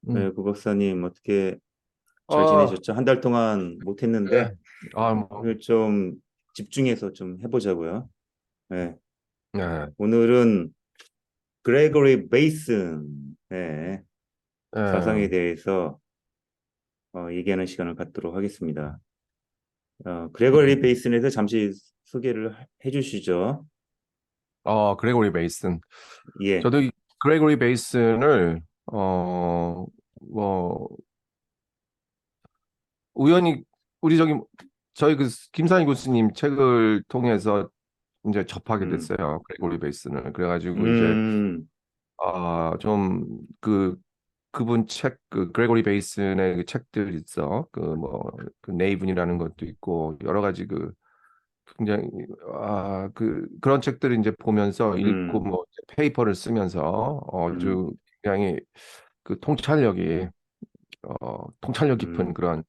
네, 음. 구 박사님 어떻게 잘 어, 지내셨죠? 한 달 동안 네. 못했는데 뭐, 오늘 좀 집중해서 좀 해보자고요. 네, 네, 오늘은 그레고리 베이슨의 사상에 네. 대해서 얘기하는 시간을 갖도록 하겠습니다. 그레고리 베이슨에 대해서 잠시 소개를 해주시죠. 그레고리 베이슨. 예, 저도 이 그레고리 베이슨을, 뭐, 우연히, 우리 저희 김상희 교수님 책을 통해서 이제 접하게 음, 됐어요. 그레고리 베이슨을. 그래가지고 이제, 음, 좀, 그분 그레고리 베이슨의 그 책들 있어. 그 네이븐이라는 것도 있고, 여러 가지 굉장히 그런 책들을 이제 보면서 읽고 음, 뭐 이제 페이퍼를 쓰면서 음, 아주 굉장히 그 통찰력 깊은 음, 그런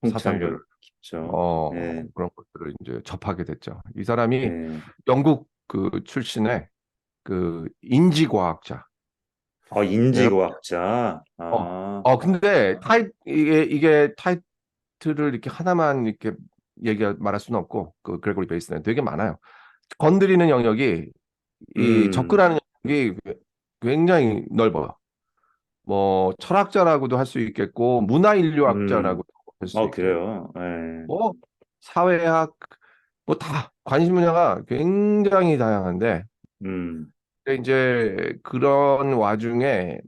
사상들을 통찰력 깊죠. 예, 그런 것들을 이제 접하게 됐죠. 이 사람이 예. 영국 그 출신의 그 인지과학자. 내가 인지과학자. 어, 아, 근데 이게 타이틀을 이렇게 하나만 이렇게 말할 수는 없고 그 그레고리 베이스는 되게 많아요. 건드리는 영역이 이 음, 접근하는 영역이 굉장히 넓어요. 뭐 철학자라고도 할 수 있겠고 음. 문화인류학자라고도 할 수 있겠고 그래요. 예. 뭐 사회학 뭐 다 관심 분야가 굉장히 다양한데 음, 근데 이제 그런 와중에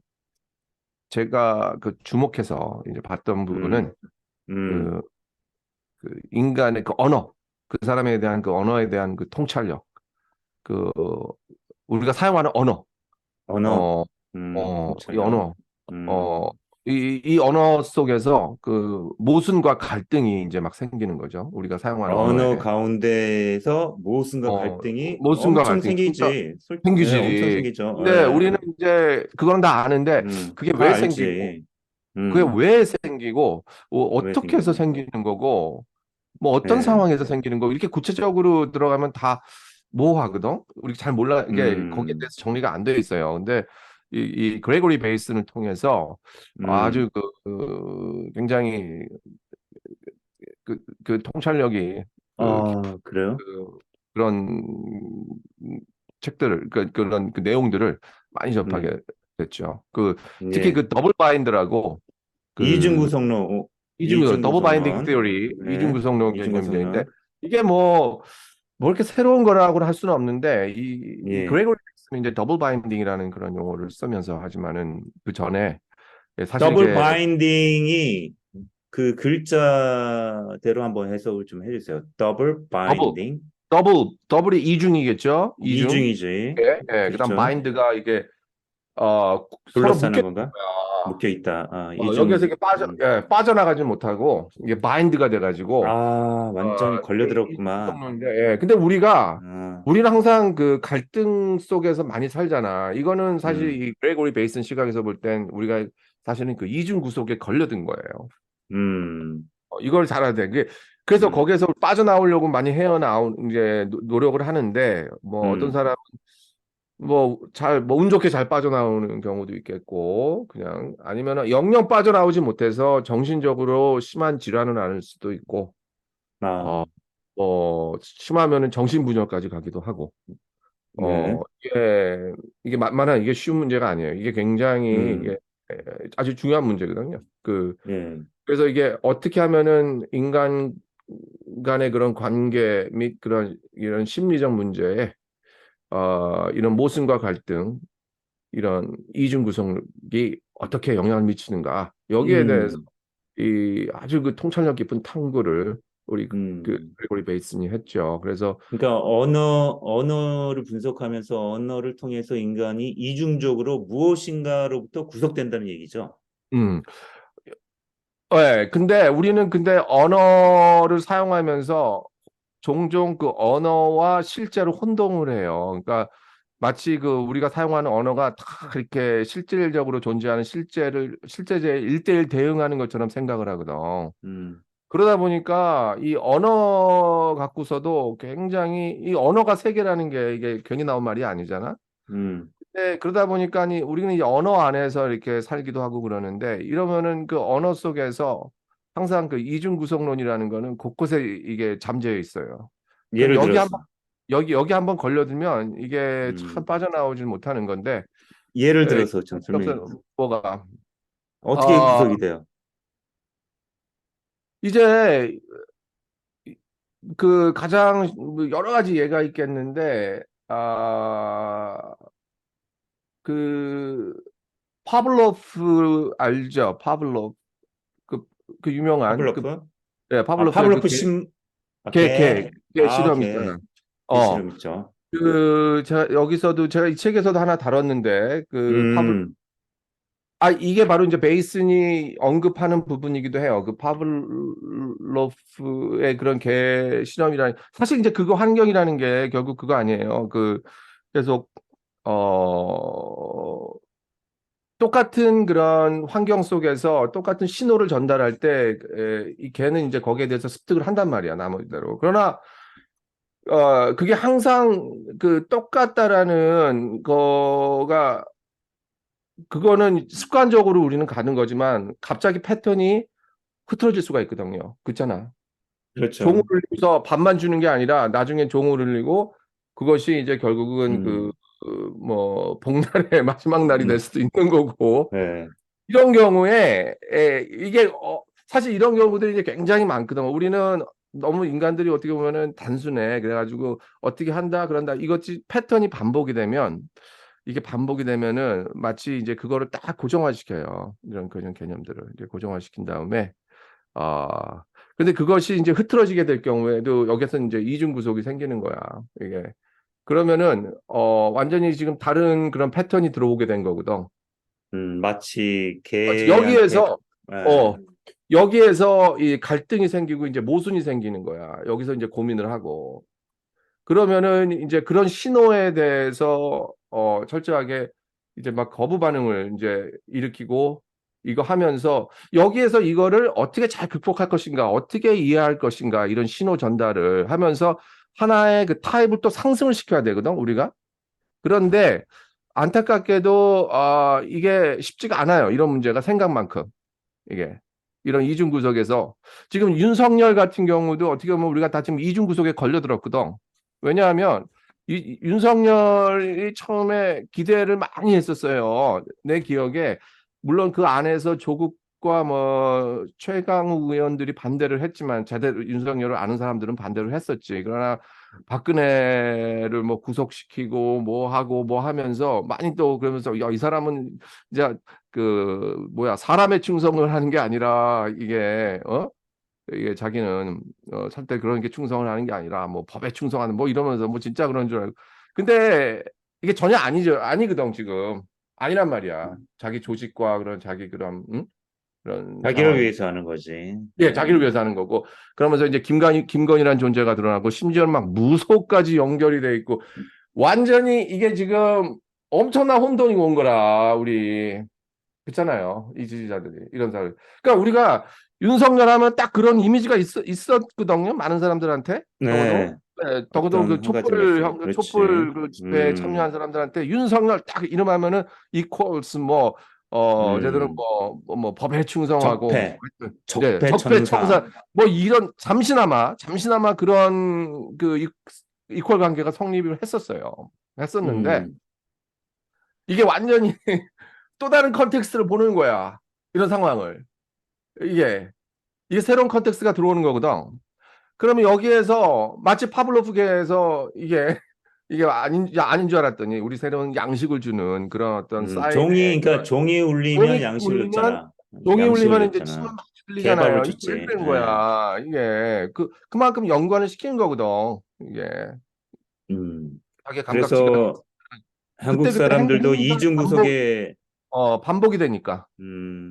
제가 그 주목해서 이제 봤던 음, 부분은 음. 그, 그 인간의 그 언어 그 사람에 대한 그 언어에 대한 그 통찰력 그 우리가 사용하는 언어 언어, 어, 이 통찰력. 언어, 어, 음, 이 언어 속에서 그 모순과 갈등이 이제 막 생기는 거죠. 우리가 사용하는 언어에. 언어 가운데에서 모순과 어, 갈등이 모순과 엄청 갈등이 진짜 생기지. 예, 엄청 생기지. 생기죠. 근데 예. 우리는 이제 그건 다 아는데 그게 다 왜 생기고, 알지. 그게 음, 왜 생기고, 왜 어떻게 해서 생기고. 생기는 거고, 뭐 어떤 예. 상황에서 생기는 거, 이렇게 구체적으로 들어가면 다 모호하거든. 우리 잘 몰라, 이게 거기에 음, 대해서 정리가 안 돼 있어요. 근데 이 그레고리 베이슨을 통해서 음. 아주 굉장히 그 통찰력이 깊은 그래요? 그런 책들을 그런 그 내용들을 많이 음, 접하게 됐죠. 특히 예. 그 더블 바인드라고 그 더블 바인딩 이중구성론. theory 네. 이중구성론 개념인데 이중구성론. 이게 뭐 이렇게 새로운 거라고 할 수는 없는데 이 예. 그레고리 믹스는 이제 더블 바인딩이라는 그런 용어를 쓰면서 하지만은 그 전에 사실 더블 이게 바인딩이 그 글자대로 한번 해석을 좀 해주세요. 더블 더블 바인딩. 더블이 이중이겠죠? 이중. 이중이지. 그다음 그렇죠. 바인드가 이게 서로 묶여 둘러싸는 있는 건가? 거야. 묶여 있다. 여기에서 이중. 이게 음. 빠져나가지 못하고 이게 바인드가 돼가지고 완전히 걸려들었구만. 이중성론인데 근데 우리가 아, 우리는 항상 그 갈등 속에서 많이 살잖아. 이거는 사실 음, 이 그레고리 베이슨 시각에서 볼 땐 우리가 사실은 그 이중 구속에 걸려든 거예요. 음, 이걸 잘해야 돼. 그래서 음, 거기에서 빠져나오려고 많이 이제 노력을 하는데 뭐 어떤 음, 사람 뭐 운 좋게 잘 빠져나오는 경우도 있겠고 그냥 아니면은 영영 빠져나오지 못해서 정신적으로 심한 질환을 앓을 수도 있고 아, 어 심하면은 정신분열까지 가기도 하고 네, 이게 만만한 이게 쉬운 문제가 아니에요. 이게 굉장히 음, 이게 아주 중요한 문제거든요. 예, 그래서 이게 어떻게 하면은 인간 간의 그런 관계 및 이런 심리적 문제에 이런 모순과 갈등 이런 이중 구성이 어떻게 영향을 미치는가 여기에 대해서 음, 이 아주 그 통찰력 깊은 탐구를 우리 음. 그레고리 베이슨이 했죠. 그래서 그러니까 언어를 분석하면서 언어를 통해서 인간이 이중적으로 무엇인가로부터 구속된다는 얘기죠. 음, 근데 우리는 언어를 사용하면서 종종 그 언어와 실제로 혼동을 해요. 그러니까 마치 그 우리가 사용하는 언어가 다 그렇게 실질적으로 존재하는 실제제 1대1 대응하는 것처럼 생각을 하거든. 음, 그러다 보니까 이 언어 갖고서도 굉장히 이 언어가 세계라는 게 이게 괜히 나온 말이 아니잖아. 음, 네, 그러다 보니까 우리는 이 언어 안에서 이렇게 살기도 하고 그러는데 이러면은 그 언어 속에서 항상 그 이중 구성론이라는 거는 곳곳에 이게 잠재해 있어요. 그럼 예를 들어서, 여기 한번 걸려들면 이게 참 음, 빠져나오질 못하는 건데 예를 에, 들어서 좀 설명해 주세요. 뭐가 어떻게 어 구속이 돼요? 이제 그 가장 뭐 여러 가지 예가 있겠는데 그 파블로프 알죠? 파블로프 그, 그 유명한 그 파블로프? 예, 아, 파블로프의 파블로프 개. 개 아, 실험 개. 있잖아. 개 어, 실험 있죠. 제가 여기서도 제가 이 책에서도 하나 다뤘는데 음, 이게 바로 이제 베이슨이 언급하는 부분이기도 해요. 그 파블로프의 그런 개 실험이라는 사실 이제 그거 환경이라는 게 결국 그거 아니에요. 그 계속 어 똑같은 그런 환경 속에서 똑같은 신호를 전달할 때 이 개는 이제 거기에 대해서 습득을 한단 말이야, 나머지대로. 그러나 그게 항상 그 똑같다라는 거가 그거는 습관적으로 우리는 가는 거지만 갑자기 패턴이 흐트러질 수가 있거든요. 그렇잖아. 종을 그렇죠. 울려서 밥만 주는 게 아니라 나중엔 종을 울리고 그것이 이제 결국은 음, 뭐 복날의 마지막 날이 될 음, 수도 있는 거고 네. 이런 경우에 이게 사실 이런 경우들이 이제 굉장히 많거든. 우리는 너무 인간들이 어떻게 보면은 단순해. 그래가지고 어떻게 한다 그런다 이것이 패턴이 반복이 되면 이게 반복이 되면은 마치 이제 그거를 딱 고정화시켜요. 이런 개념들을 이제 고정화시킨 다음에 아 근데 그것이 이제 흐트러지게 될 경우에도 여기서 이제 이중 구속이 생기는 거야. 이게 그러면은 완전히 지금 다른 그런 패턴이 들어오게 된 거거든. 마치 개한테, 여기에서 예, 어 여기에서 이 갈등이 생기고 이제 모순이 생기는 거야. 여기서 이제 고민을 하고 그러면은 이제 그런 신호에 대해서 철저하게 이제 막 거부 반응을 이제 일으키고 이거 하면서 여기에서 이거를 어떻게 잘 극복할 것인가, 어떻게 이해할 것인가 이런 신호 전달을 하면서 하나의 그 타입을 또 상승을 시켜야 되거든, 우리가. 그런데 안타깝게도 이게 쉽지가 않아요. 이런 문제가 생각만큼. 이게 이런 이중 구속에서 지금 윤석열 같은 경우도 어떻게 보면 우리가 다 지금 이중 구속에 걸려들었거든. 왜냐하면 윤석열이 처음에 기대를 많이 했었어요. 내 기억에 물론 그 안에서 조국과 뭐 최강욱 의원들이 반대를 했지만 제대로 윤석열을 아는 사람들은 반대를 했었지. 그러나 박근혜를 뭐 구속시키고 뭐 하고 뭐 하면서 많이 또 그러면서 야, 이 사람은 이제 그 뭐야 사람의 충성을 하는 게 아니라 이게 자기는 절대 그런 게 충성을 하는 게 아니라 뭐 법에 충성하는 뭐 이러면서 뭐 진짜 그런 줄 알고 근데 이게 전혀 아니거든 지금 아니란 말이야 자기 조직과 그런 자기 그런 그런 자기를 상황이 위해서 하는 거지. 예 예. 자기를 위해서 하는 거고 그러면서 이제 김건희라는 존재가 드러나고 심지어는 막 무소까지 연결이 돼 있고 완전히 이게 지금 엄청난 혼돈이 온 거라 우리 그렇잖아요. 이 지지자들이 이런 사람. 그러니까 우리가 윤석열 하면 딱 그런 이미지가 있었거든요. 많은 사람들한테 적어도 네. 적어도 그 어떤 한 가지 메시지. 그렇지. 촛불 그 집회에 음, 참여한 사람들한테 윤석열 딱 이름하면은 이퀄스 뭐 제대로 음, 뭐 법에 충성하고 뭐 적폐, 하여튼 네, 적폐천사. 적폐청산 뭐 이런 잠시나마 그런 그 이퀄 관계가 성립을 했었어요. 했었는데 음, 이게 완전히 또 다른 컨텍스트를 보는 거야. 이런 상황을. 이게, 이게 새로운 컨텍스트가 들어오는 거거든. 그러면 여기에서 마치 파블로프계에서 이게 아닌 줄 알았더니 우리 새로운 양식을 주는 그런 어떤 사인의 그러니까 그런 종이 울리면 종이 양식을 울리면 줬잖아. 종이 양식을 울리면 이제 침은 줬잖아. 막 개밥을 흘리잖아요. 이게 왜 줬지. 그런 예. 거야. 이게 그만큼 연관을 시키는 거거든. 이게 음. 자기 감각지가 그래서 한국 그때그때 사람들도 행동이 이중 구속에 반복이 되니까.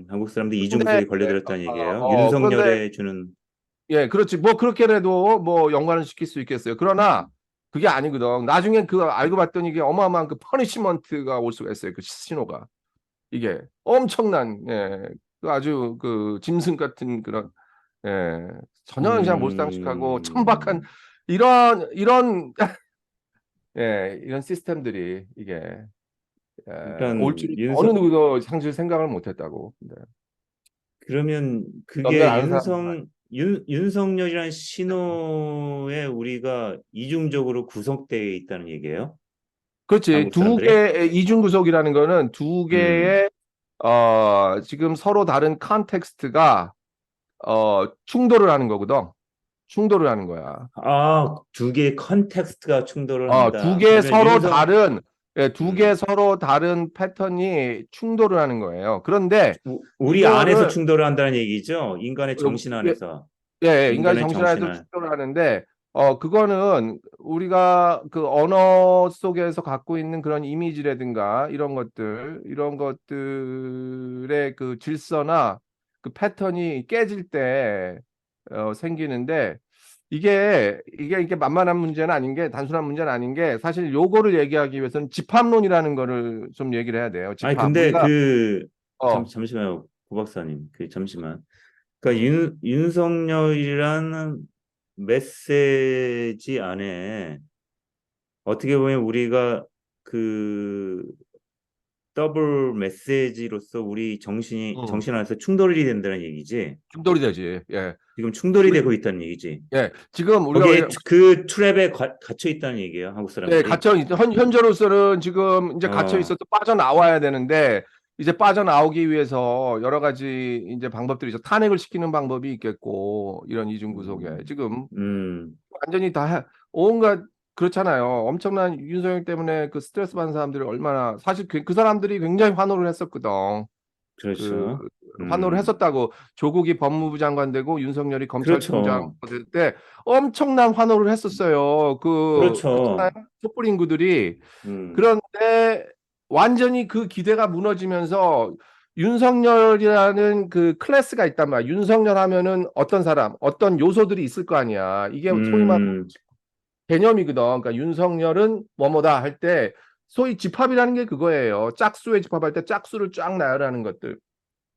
한국 사람들이 이중 근데 구속에 걸려들었다는 얘기예요. 그런데 윤석열에 주는 예, 그렇지. 뭐 그렇게라도 뭐 연관을 시킬 수 있겠어요. 그러나 그게 아니거든. 나중엔 그거 알고 봤더니 이게 어마어마한 그 퍼니시먼트가 올 수가 있어요. 그 신호가. 이게 엄청난 그 아주 그 짐승 같은 그런 전혀 그냥 몰상식하고 천박한 음, 이런 이런 시스템들이 이게 올 일단 줄 어느 누구도 상실 생각을 못했다고. 네. 그러면 연결 그게 아는 사람. 윤석열이란 신호에 우리가 이중적으로 구성되어 있다는 얘기예요? 그렇지. 한국 두 사람들이? 개의 이중 구속이라는 거는 두 음. 개의 지금 서로 다른 컨텍스트가 충돌을 하는 거거든. 충돌을 하는 거야. 아, 두 개의 컨텍스트가 충돌을 두 한다. 개 그러면 서로 다른, 예, 두 개 음, 서로 다른 패턴이 충돌을 하는 거예요. 그런데 우리 안에서 이거를, 충돌을 한다는 얘기죠. 인간의 정신 예, 안에서. 예, 인간의 인간의 정신 정신 안에서 안. 충돌을 하는데, 그거는 우리가 그 언어 속에서 갖고 있는 그런 이미지라든가 이런 것들의 그 질서나 그 패턴이 깨질 때 생기는데 이게 만만한 문제는 아닌 게 단순한 문제는 아닌 게 사실 요거를 얘기하기 위해서는 집합론이라는 거를 좀 얘기를 해야 돼요. 아니, 집합. 근데 우리가 어, 잠시만요. 고 박사님. 잠시만. 그러니까 음, 윤석열이라는 메시지 안에 어떻게 보면 우리가 그 더블 메시지로서 우리 음, 정신 안에서 충돌이 된다는 얘기지. 충돌이 되지. 예. 지금 충돌이 우리 되고 있다는 얘기지. 예, 지금 우리가 왜 거기에 그 트랩에 갇혀 있다는 얘기예요. 한국 네, 사람들이. 갇혀 현재로서는 지금 이제 갇혀 어, 있어서 빠져나와야 되는데 이제 빠져나오기 위해서 여러 가지 이제 방법들이 있어. 탄핵을 시키는 방법이 있겠고 이런 이중 구속에 음, 지금 음, 완전히 다 온갖 그렇잖아요. 엄청난 윤석열 때문에 그 스트레스 받는 사람들이 얼마나 사실 그 사람들이 굉장히 환호를 했었거든. 그 그렇죠. 환호를 음, 했었다고 조국이 법무부 장관 되고 윤석열이 검찰총장 그렇죠. 될 때 엄청난 환호를 했었어요. 그렇잖아요. 그렇죠. 촛불 인구들이 음, 그런데 완전히 그 기대가 무너지면서 윤석열이라는 그 클래스가 있단 말이야. 윤석열 하면은 어떤 사람, 어떤 요소들이 있을 거 아니야. 이게 소위 말하는 음, 개념이거든. 그러니까 윤석열은 뭐뭐다 할 때 소위 집합이라는 게 그거예요. 짝수의 집합할 때 짝수를 쫙 나열하는 것들.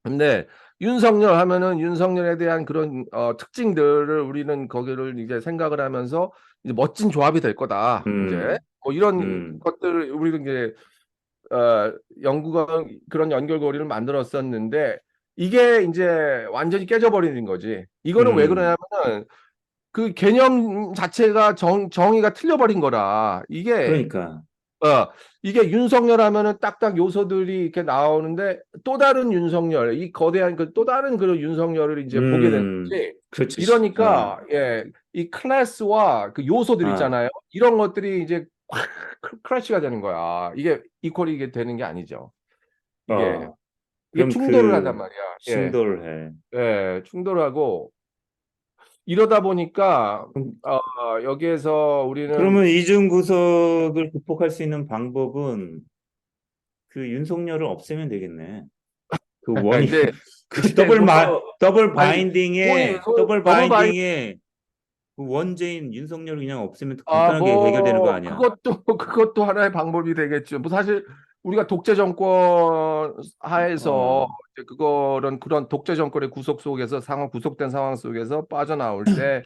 근데 윤석열 하면은 윤석열에 대한 그런 특징들을 우리는 거기를 이제 생각을 하면서 이제 멋진 조합이 될 거다. 이제 음, 뭐 이런 음, 것들을 우리는 이제 연구가 그런 연결고리를 만들었었는데 이게 이제 완전히 깨져버리는 거지. 이거는 왜 음. 그러냐면은 그 개념 자체가 정의가 틀려버린 거라. 그러니까, 어, 이게 윤석열 하면은 딱딱 요소들이 이렇게 나오는데 또 다른 윤석열, 이 거대한 그 또 다른 그런 윤석열을 이제 보게 되는 거지. 그렇지. 아, 이러니까 이 클래스와 그 요소들 아, 있잖아요. 이런 것들이 이제 확 크래시가 되는 거야. 이게 이퀄이 이게 되는 게 아니죠. 이게 어. 이게 그럼 충돌을 한단 말이야. 예, 충돌을 해. 충돌하고 이러다 보니까 그럼- 여기에서 우리는 그러면 이중 구석을 극복할 수 있는 방법은 그 윤석열을 없애면 되겠네. 그 원이 이제 그 그거 아니 더블 더블 바이 바인딩의 그 원죄인 윤석열을 그냥 없애면 더 아, 간단하게 해결되는 거 뭐, 아니야? 그것도 하나의 방법이 되겠죠. 뭐, 사실, 우리가 독재 정권 하에서, 어, 이제 그런 독재 정권의 구속 속에서, 구속된 상황 속에서 빠져나올 때,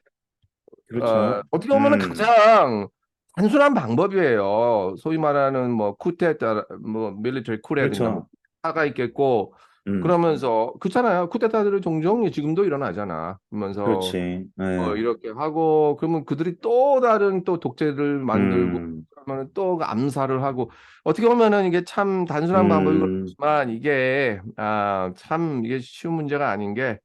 그렇죠. 어떻게 보면 가장 단순한 방법이에요. 소위 말하는 뭐, 쿠데타, 뭐, 밀리터리 쿠라든가, 뭐, 그렇죠. 사가 있겠고, 음, 그러면서, 그렇잖아요. 쿠데타들이 종종 지금도 일어나잖아. 그러면서, 그렇지. 예. 이렇게 하고 그러면 그들이 또 다른 또 독재를 만들고 음, 그러면 또 암살을 하고 어떻게 보면은 이게 참 단순한 음, 방법이지만 이게 참 이게 쉬운 문제가 아닌 게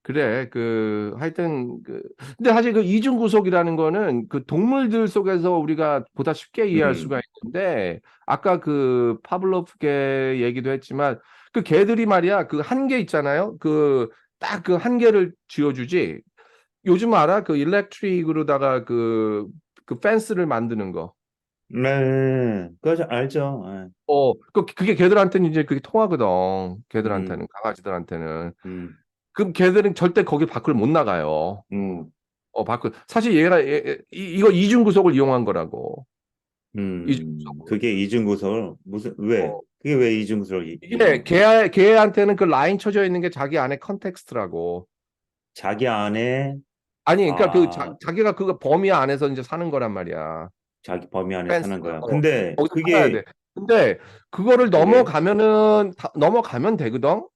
그래 그 하여튼 근데 사실 그 이중 구속이라는 거는 그 동물들 속에서 우리가 보다 쉽게 이해할 음, 수가 있는데 아까 그 파블로프게 얘기도 했지만 그 개들이 말이야 그 한 개 있잖아요 그 딱 그 한 개를 쥐어주지 요즘 알아? 그 일렉트릭으로다가 그 펜스를 만드는 거. 네, 그거 알죠. 예. 그게 걔들한테는 이제 그게 통하거든. 음, 걔들한테는, 강아지들한테는. 음, 그럼 걔들은 절대 거기 밖을 못 나가요. 음, 사실 이거 이중구속을 이용한 거라고. 이중구속을. 그게 이중구설 무슨 왜? 어, 그게 왜 이중구설을 이게 이용해? 걔한테는 그 라인 쳐져 있는 게 자기 안에 컨텍스트라고. 자기 안에 아니, 그러니까 아 자기가 그 범위 안에서 이제 사는 거란 말이야. 자기 범위 안에 펜스. 사는 거야. 근데 거기서 살아야 그게 돼. 근데 그거를 그게 넘어가면 되거든.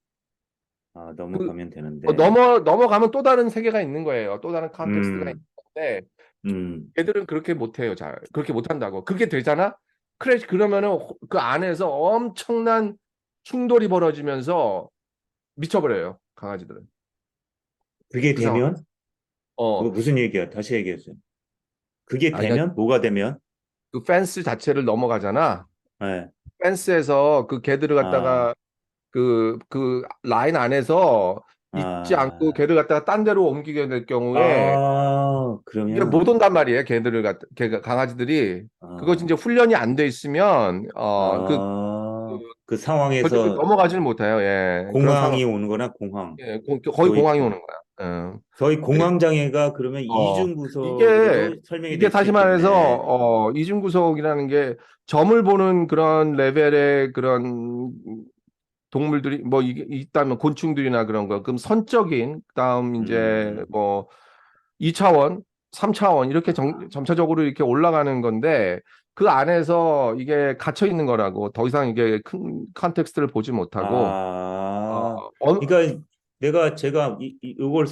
그 넘어가면 되는데. 넘어가면 또 다른 세계가 있는 거예요. 또 다른 컨텍스트가 음, 있는데 음. 걔들은 그렇게 못해요. 잘 그렇게 못한다고. 그게 되잖아. 크래시 그러면은 그 안에서 엄청난 충돌이 벌어지면서 미쳐버려요. 강아지들은. 그게 그 상황. 되면 어, 무슨 얘기야? 다시 얘기해주세요. 그게 그러니까 되면 뭐가 되면? 그 펜스 자체를 넘어가잖아. 네. 펜스에서 그 개들을 아, 갖다가 그 라인 안에서 있지 않고 아, 걔를 갖다가 딴 데로 옮기게 될 경우에 이게 못 그러면, 온단 말이에요. 걔가 강아지들이 그거 어, 진짜 훈련이 안 돼 있으면 그 절대로 상황에서 넘어가지는 못해요. 예. 그런 상황. 공황이 오는 거나 공황. 예. 거의 소위, 공황이 오는 거야. 예. 거의 근데 공황장애가 그러면 어 이중 이게 구석으로도 설명이 이게 될 수 다시 말해서 있겠네. 이중구속이라는 게 점을 보는 그런 레벨의 그런 동물들이 뭐 이게 있다면 곤충들이나 그런 거 그럼 선적인 그다음 이제 음, 뭐 2차원, 3차원 이렇게 점차적으로 이렇게 올라가는 건데 그 안에서 이게 갇혀 있는 거라고 더 이상 이게 큰 컨텍스트를 보지 못하고 어, 어, 그러니까 제가 요걸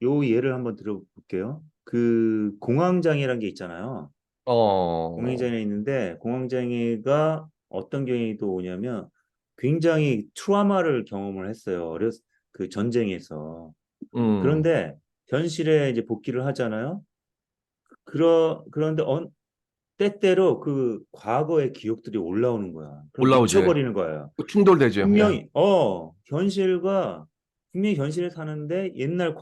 요 예를 한번 들어볼게요. 그 공황장애라는 게 있잖아요. 어, 공황장애 있는데 공황장애가 어떤 경우에도 오냐면 굉장히 트라우마를 경험을 했어요. 그 전쟁에서. 음, 그런데 현실에 이제 복귀를 하잖아요. 그런데 때때로 그 과거의 기억들이 올라오는 거야. 그럼 올라오지. 미쳐버리는 거야. 충돌되죠. 예. 분명히 현실에 사는데 옛날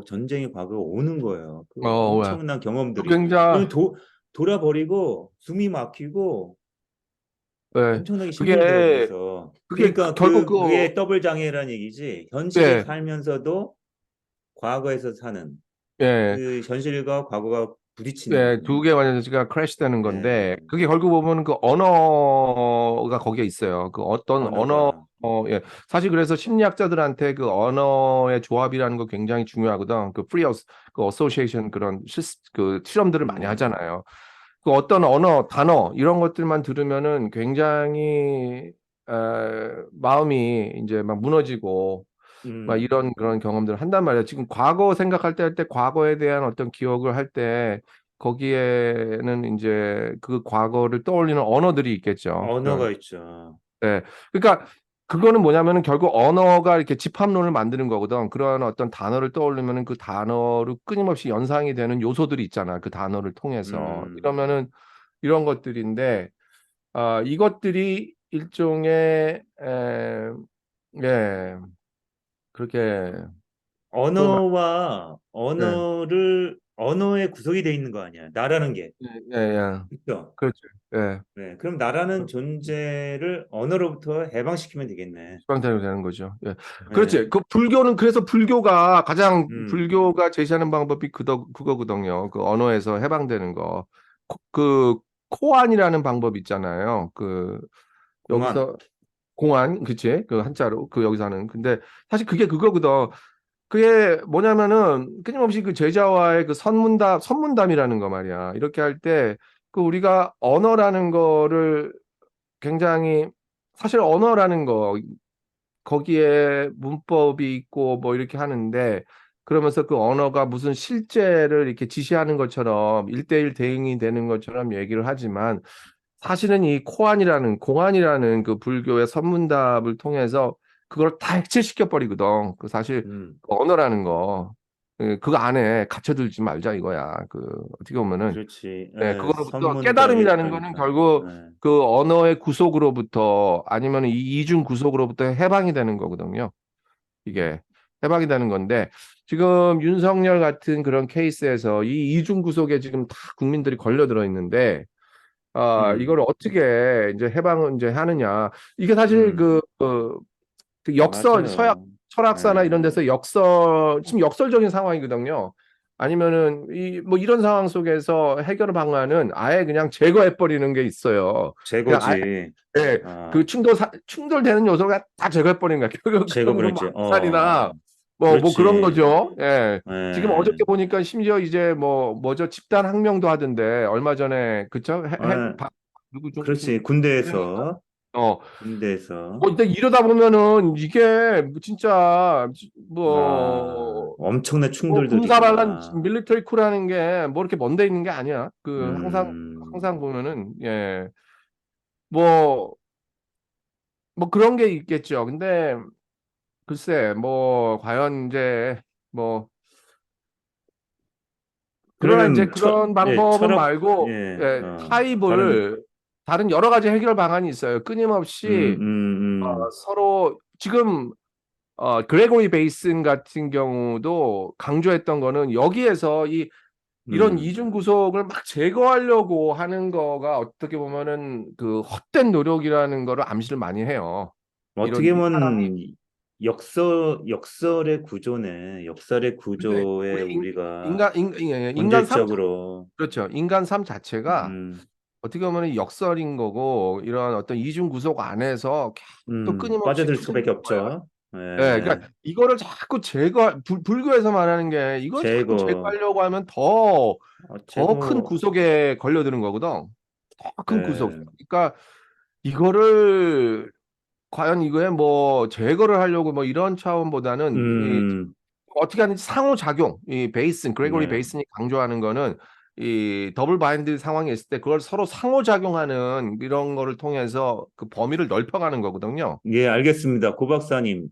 전쟁의 과거가 오는 거예요. 그 왜? 엄청난 경험들이. 굉장히 그러면 돌아버리고 숨이 막히고 예. 엄청나게 힘들대요, 그게 그래서. 그게 그러니까 결국 그게 더블 장애라는 얘기지. 현실에 예, 살면서도 과거에서 사는 예. 그 현실과 과거가 부딪히는 네, 두 거구나. 개 완전지가 크래시 되는 건데 예, 그게 결국 보면 그 언어가 거기에 있어요. 그 어떤 언어 언어가. 예. 사실 그래서 심리학자들한테 그 언어의 조합이라는 거 굉장히 중요하거든. 그 그 어소시에이션 그런 그 실험들을 많이 음, 하잖아요. 그 어떤 언어, 단어 이런 것들만 들으면은 굉장히 마음이 이제 막 무너지고 막 음, 이런 그런 경험들을 한단 말이에요. 지금 과거 생각할 때 과거에 대한 어떤 기억을 할 때 거기에는 이제 그 과거를 떠올리는 언어들이 있겠죠. 그런 언어가 있죠. 네. 그러니까 그거는 뭐냐면은 결국 언어가 이렇게 집합론을 만드는 거거든. 그러한 어떤 단어를 떠올리면은 그 단어로 끊임없이 연상이 되는 요소들이 있잖아. 그 단어를 통해서. 음, 이러면은 이런 것들인데 이것들이 일종의 예, 그렇게 그 예. 언어의 구성이 돼 있는 거 아니야. 나라는 게. 예, 예, 예. 그렇죠? 그렇죠. 예. 네. 그럼 나라는 존재를 언어로부터 해방시키면 되겠네. 수방대로 되는 거죠. 예. 그렇지. 네. 그 불교는 그래서 불교가 가장 음, 불교가 제시하는 방법이 그거거든요. 그 언어에서 해방되는 거. 그 코안이라는 방법 있잖아요. 그 공안. 여기서 공안, 그치? 그 한자로 그 여기서 하는. 근데 사실 그게 그거거든. 그게 뭐냐면은 끊임없이 그 제자와의 그 선문담이라는 거 말이야. 이렇게 할 때 그 우리가 언어라는 거를 굉장히 사실 언어라는 거 거기에 문법이 있고 뭐 이렇게 하는데 그러면서 그 언어가 무슨 실제를 이렇게 지시하는 것처럼 일대일 대응이 되는 것처럼 얘기를 하지만 사실은 이 코안이라는 공안이라는 그 불교의 선문답을 통해서 그걸 다 액체시켜 버리거든. 그 사실 음, 그 언어라는 거 그 안에 갇혀들지 말자 이거야. 그 어떻게 보면은 그렇지. 네, 예, 그거로부터 선문답이 깨달음이라는 거는 그러니까. 결국 예. 그 언어의 구속으로부터 아니면 이 이중 구속으로부터 해방이 되는 거거든요. 이게 해방이 되는 건데 지금 윤석열 같은 그런 케이스에서 이 이중 구속에 지금 다 국민들이 걸려들어 있는데 음, 이걸 어떻게 이제 해방을 이제 하느냐 이게 사실 음, 그 서약 맞아요. 철학사나 이런 예. 데서 지금 역설적인 상황이거든요. 아니면은 뭐 이런 상황 속에서 해결 방안은 아예 그냥 제거해 버리는 게 있어요. 그냥 아예 제거지. 예, 그 아, 충돌되는 요소가 다 제거해 버리는 거야. 결국은 뭐 제거버렸지. 암살이나 뭐 그런 그렇지. 거죠. 예. 지금 예. 어저께 보니까 심지어 이제 뭐죠 집단 항명도 하던데 얼마 전에 그쵸? 예. 그리고 좀 그렇지. 군대에서, 군대에서. 근데 이러다 보면은 이게 진짜 아, 뭐 엄청난 군사반란 충돌들이구나. 밀리터리 쿠라는 게 뭐 이렇게 먼데 있는 게 아니야. 그 항상 음, 보면은 뭐 그런 게 있겠죠. 근데 글쎄 뭐 과연 이제 뭐 그러나 이제 그러면 그런 예, 방법은 철학, 말고 예, 다른, 타입을 다른 여러 가지 해결 방안이 있어요. 음, 끊임없이 음, 서로 지금 그레고리 베이슨 같은 경우도 강조했던 거는 여기에서 이런 음. 이중 구속을 막 제거하려고 하는 거가 어떻게 보면은 그 헛된 노력이라는 거를 암시를 많이 해요. 이런 어떻게 이 사람이 보면 역설의 구조네. 역설의 근데 구조에 우리 우리가 인간 삶 본질적으로, 그렇죠. 인간 삶 자체가 음, 어떻게 보면 역설인 거고 이런 어떤 이중 구속 안에서 계속 끊임없이 빠져들 수밖에 투쟁하는 거야. 없죠. 예, 예, 그러니까 이거를 자꾸 불교에서 말하는 게 이걸 자꾸 제거, 제거하려고 하면 더 큰 제거, 구속에 걸려드는 거거든. 더 큰 구속. 예, 그러니까 이거를 과연 이거에 뭐 제거를 하려고 뭐 이런 차원보다는 음, 어떻게 하는지 상호작용, 그레고리 네. 베이슨이 강조하는 거는 이 더블 바인드 상황이 있을 때 그걸 서로 상호작용하는 이런 거를 통해서 그 범위를 넓혀가는 거거든요. 예, 알겠습니다. 고 박사님.